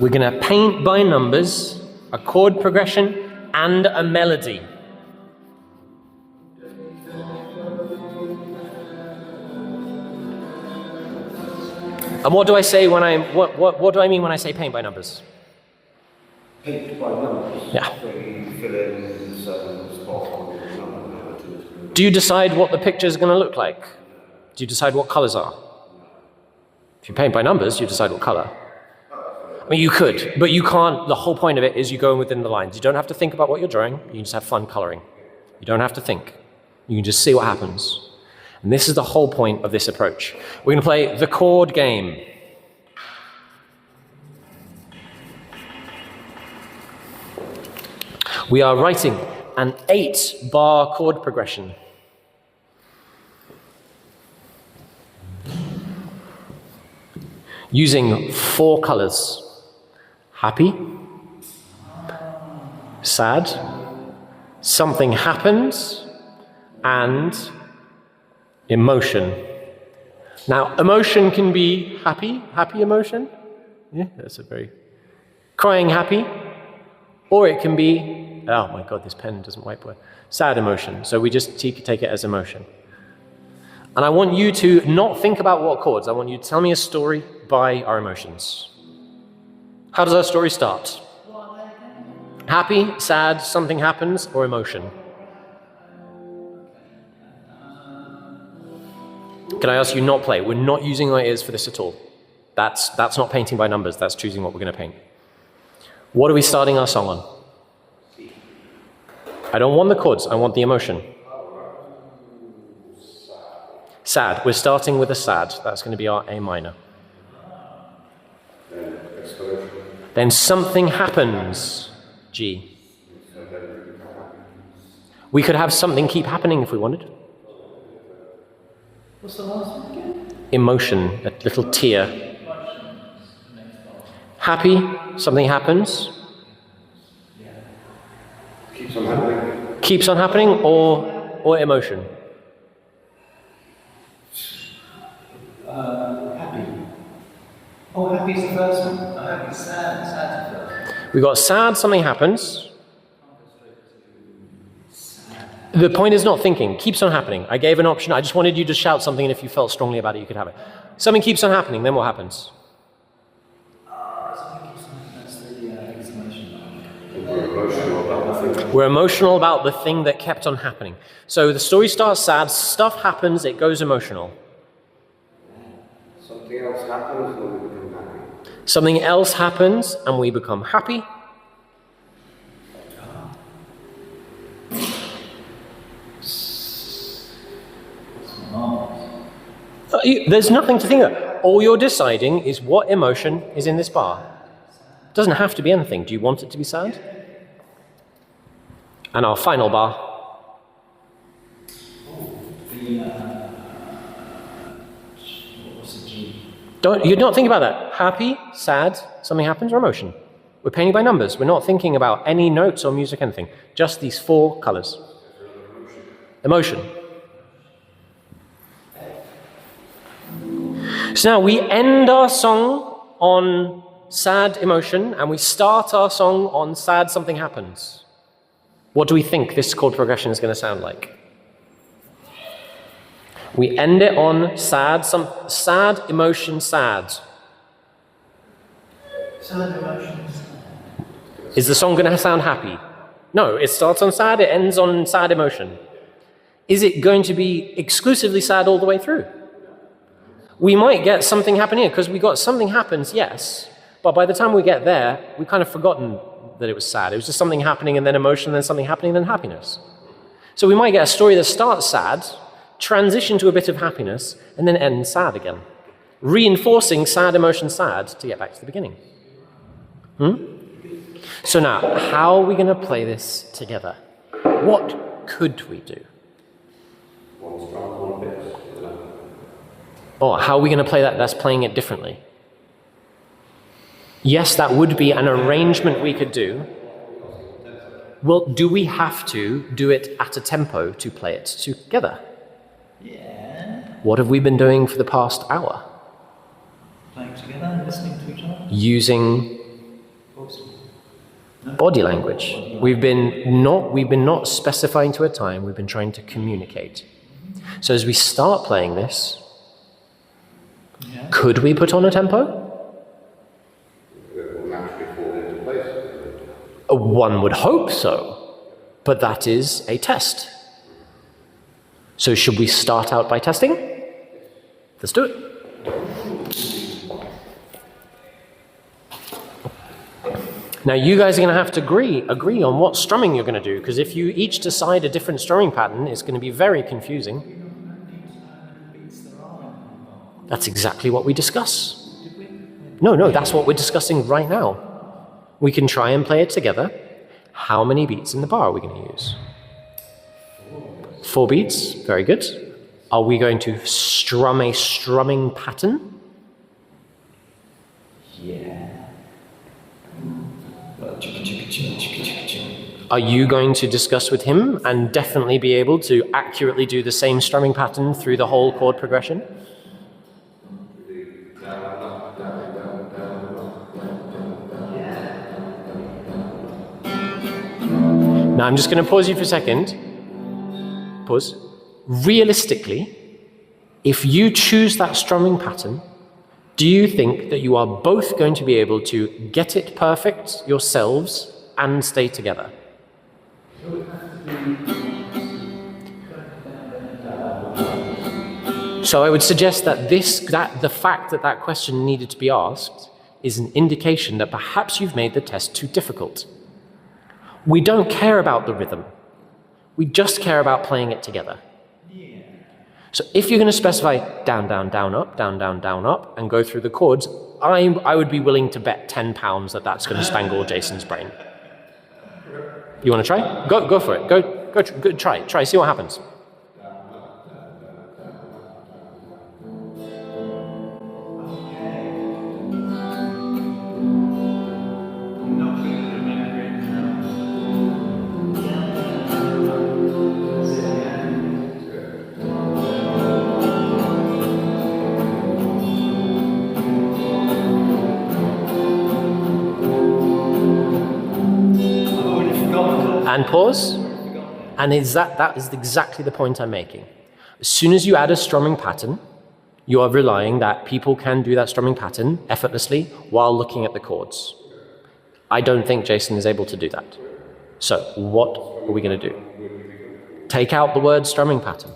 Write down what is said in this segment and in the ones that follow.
We're going to paint by numbers a chord progression and a melody. And what do I say when what do I mean when I say paint by numbers? Paint by numbers? Yeah. So you fill in certain spots on the number. Do you decide what the picture is going to look like? Do you decide what colors are? If you paint by numbers, you decide what color. I mean, you could, but you can't. The whole point of it is you go in within the lines. You don't have to think about what you're drawing. You can just have fun coloring. You don't have to think. You can just see what happens. And this is the whole point of this approach. We're going to play the chord game. We are writing an 8-bar chord progression. Using 4 colors. Happy, sad, something happens, and emotion. Now, emotion can be happy emotion. Yeah, that's a very crying happy. Or it can be, oh my God, this pen doesn't wipe away. Sad emotion. So we just take it as emotion. And I want you to not think about what chords. I want you to tell me a story by our emotions. How does our story start? Happy, sad, something happens, or emotion? Can I ask you not play? We're not using our ears for this at all. That's not painting by numbers. That's choosing what we're going to paint. What are we starting our song on? I don't want the chords. I want the emotion. Sad. We're starting with a sad. That's going to be our A minor. Then something happens. G. We could have something keep happening if we wanted. What's the last one again? Emotion, a little tear. Happy, something happens. Keeps on happening. Keeps on happening, or emotion. Happy. Oh, happy is the first one. Oh, happy, sad. Sad's the first one. We got sad, something happens. The point is not thinking. Keeps on happening. I gave an option. I just wanted you to shout something, and if you felt strongly about it, you could have it. Something keeps on happening, then what happens? We're emotional about the thing that kept on happening. So the story starts sad, stuff happens, it goes emotional. Something else happens and we become happy. Something else happens and we become happy. There's nothing to think of. All you're deciding is what emotion is in this bar. It doesn't have to be anything. Do you want it to be sad? And our final bar. You're not thinking about that. Happy, sad, something happens, or emotion. We're painting by numbers. We're not thinking about any notes or music, anything. Just these 4 colors. Emotion. So now we end our song on sad emotion, and we start our song on sad something happens. What do we think this chord progression is going to sound like? We end it on sad, some sad emotion, sad. Sad emotions. Is the song going to sound happy? No, it starts on sad, it ends on sad emotion. Is it going to be exclusively sad all the way through? We might get something happen here, because we got something happens, yes, but by the time we get there, we've kind of forgotten that it was sad. It was just something happening, and then emotion, then something happening, then happiness. So we might get a story that starts sad, transition to a bit of happiness, and then ends sad again, reinforcing sad emotion sad to get back to the beginning. So now, how are we going to play this together? What could we do? Or how are we going to play that? That's playing it differently. Yes, that would be an arrangement we could do. Well, do we have to do it at a tempo to play it together? Yeah. What have we been doing for the past hour? Playing together and listening to each other. Using Body language. We've been not specifying to a time, we've been trying to communicate. So as we start playing this, could we put on a tempo? It will naturally fall into place. One would hope so, but that is a test. So should we start out by testing? Let's do it. Now you guys are going to have to agree on what strumming you're going to do, because if you each decide a different strumming pattern, it's going to be very confusing. That's exactly what we discuss. No, that's what we're discussing right now. We can try and play it together. How many beats in the bar are we going to use? 4 beats, very good. Are we going to strum a strumming pattern? Yeah. Are you going to discuss with him and definitely be able to accurately do the same strumming pattern through the whole chord progression? Now I'm just going to pause you for a second. Pause. Realistically, if you choose that strumming pattern, do you think that you are both going to be able to get it perfect yourselves and stay together? So I would suggest that the fact that that question needed to be asked is an indication that perhaps you've made the test too difficult. We don't care about the rhythm. We just care about playing it together. So if you're going to specify down, down, down, up, down, down, down, up, and go through the chords, I would be willing to bet £10 that that's going to spangle Jason's brain. You want to try? Go for it. Go try, see what happens. And pause. And that is exactly the point I'm making. As soon as you add a strumming pattern, you are relying that people can do that strumming pattern effortlessly while looking at the chords. I don't think Jason is able to do that. So what are we going to do? Take out the word strumming pattern.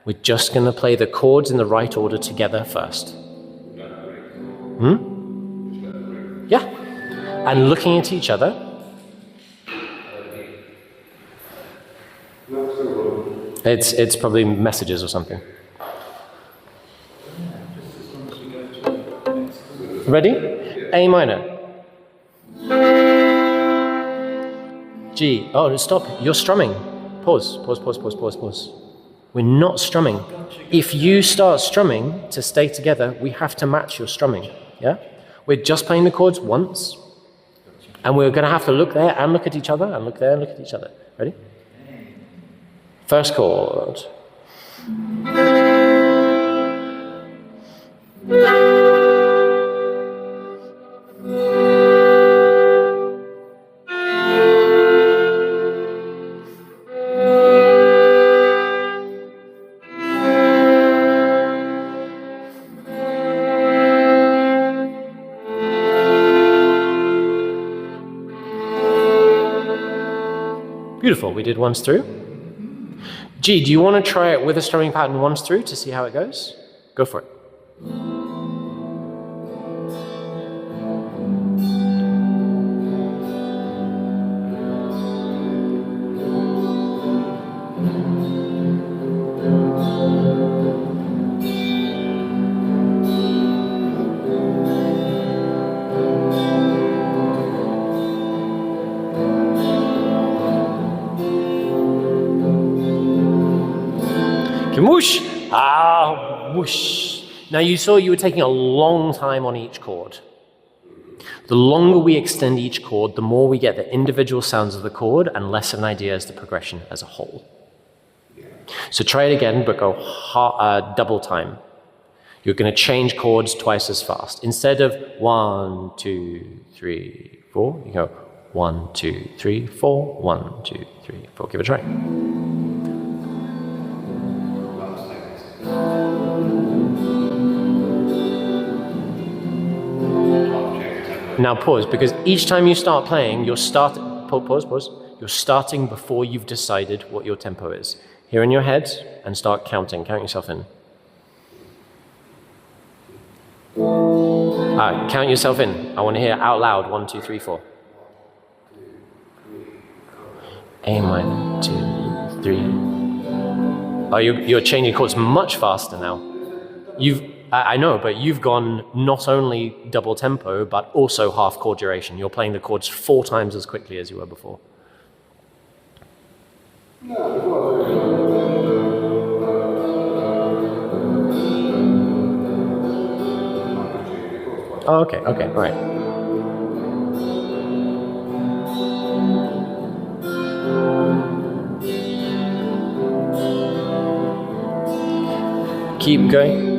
We're just going to play the chords in the right order together first. Yeah. And looking at each other. It's probably messages or something. Ready? A minor. G. Oh, stop. You're strumming. Pause. We're not strumming. If you start strumming to stay together, we have to match your strumming. Yeah? We're just playing the chords once. And we're going to have to look there and look at each other and look there and look at each other. Ready? First chord. Beautiful, we did once through. G, do you want to try it with a strumming pattern once through to see how it goes? Go for it. Whoosh! Ah, whoosh. Now you saw you were taking a long time on each chord. The longer we extend each chord, the more we get the individual sounds of the chord and less of an idea as the progression as a whole. So try it again, but go double time. You're going to change chords twice as fast. Instead of 1, 2, 3, 4, you go 1, 2, 3, 4. 1, 2, 3, 4. Give it a try. Now pause, because each time you start playing, you're pause. You're starting before you've decided what your tempo is. Here in your head, and start counting. Count yourself in. Count yourself in. I want to hear out loud. 1, 2, 3, 4. A minor, 2, 3. Oh, you're changing chords much faster now. I know, but you've gone not only double tempo, but also half chord duration. You're playing the chords 4 times as quickly as you were before. Oh, okay, all right. Keep going.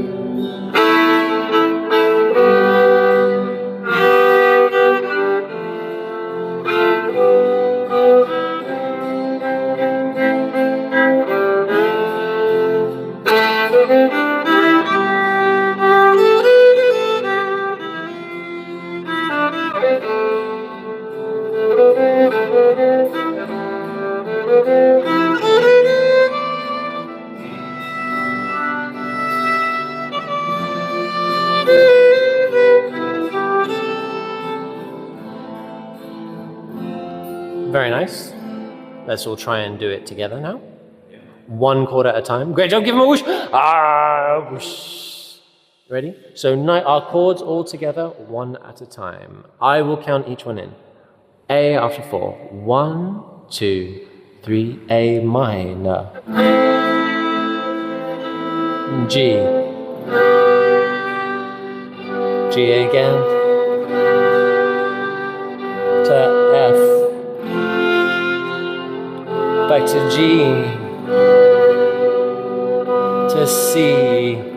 Very nice. Let's all try and do it together now. 1 chord at a time. Great job, give him a whoosh. Whoosh. Ready? So our chords all together, 1 at a time. I will count each one in. A after 4. 1, 2, 3, A minor. G. G again. To F. Back to G. To C.